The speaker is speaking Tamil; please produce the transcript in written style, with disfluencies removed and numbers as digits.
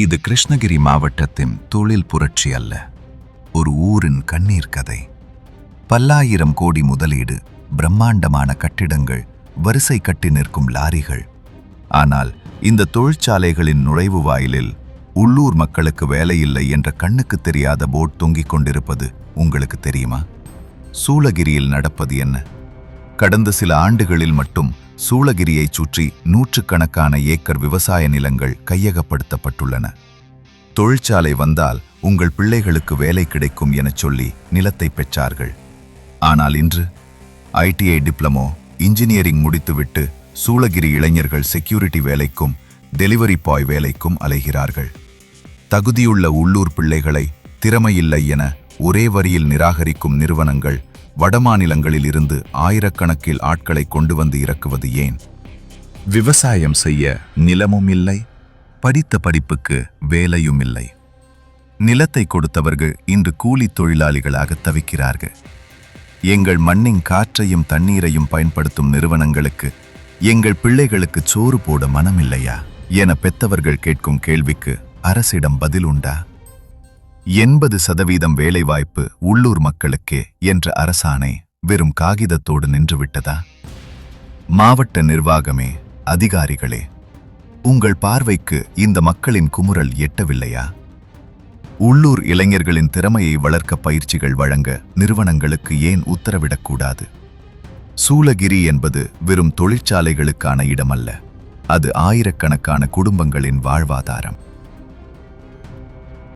இது கிருஷ்ணகிரி மாவட்டத்தின் தொழில் புரட்சி அல்ல, ஒரு ஊரின் கண்ணீர் கதை. பல்லாயிரம் கோடி முதலீடு, பிரம்மாண்டமான கட்டிடங்கள், வரிசை கட்டி நிற்கும் லாரிகள். ஆனால் இந்த தொழிற்சாலைகளின் நுழைவு வாயிலில் உள்ளூர் மக்களுக்கு வேலையில்லை என்ற கண்ணுக்கு தெரியாத போர்டு தொங்கிக் கொண்டிருப்பது உங்களுக்கு தெரியுமா? சூளகிரியில் நடப்பது என்ன? கடந்த சில ஆண்டுகளில் மட்டும் சூளகிரியைச் சுற்றி நூற்றுக்கணக்கான ஏக்கர் விவசாய நிலங்கள் கையகப்படுத்தப்பட்டுள்ளன. தொழிற்சாலை வந்தால் உங்கள் பிள்ளைகளுக்கு வேலை கிடைக்கும் எனச் சொல்லி நிலத்தை பெற்றார்கள். ஆனால் இன்று ITI டிப்ளமோ, இன்ஜினியரிங் முடித்துவிட்டு சூளகிரி இளைஞர்கள் செக்யூரிட்டி வேலைக்கும் டெலிவரி பாய் வேலைக்கும் அலைகிறார்கள். தகுதியுள்ள உள்ளூர் பிள்ளைகளை திறமையில்லை என ஒரே வரியில் நிராகரிக்கும் நிறுவனங்கள் வடமாநிலங்களில் இருந்து ஆயிரக்கணக்கில் ஆட்களை கொண்டு வந்து இறக்குவது ஏன்? விவசாயம் செய்ய நிலமும் இல்லை, படித்த படிப்புக்கு வேலையும் இல்லை. நிலத்தை கொடுத்தவர்கள் இன்று கூலி தொழிலாளிகளாக தவிக்கிறார்கள். எங்கள் மண்ணின் காற்றையும் தண்ணீரையும் பயன்படுத்தும் நிறுவனங்களுக்கு எங்கள் பிள்ளைகளுக்கு சோறு போட மனமில்லையா என பெத்தவர்கள் கேட்கும் கேள்விக்கு அரசிடம் பதில் உண்டா? 80% வேலைவாய்ப்பு உள்ளூர் மக்களுக்கே என்ற அரசாணை வெறும் காகிதத்தோடு நின்றுவிட்டதா? மாவட்ட நிர்வாகமே, அதிகாரிகளே, உங்கள் பார்வைக்கு இந்த மக்களின் குமுறல் எட்டவில்லையா? உள்ளூர் இளைஞர்களின் திறமையை வளர்க்க பயிற்சிகள் வழங்க நிறுவனங்களுக்கு ஏன் உத்தரவிடக்கூடாது? சூளகிரி என்பது வெறும் தொழிற்சாலைகளுக்கான இடமல்ல, அது ஆயிரக்கணக்கான குடும்பங்களின் வாழ்வாதாரம்.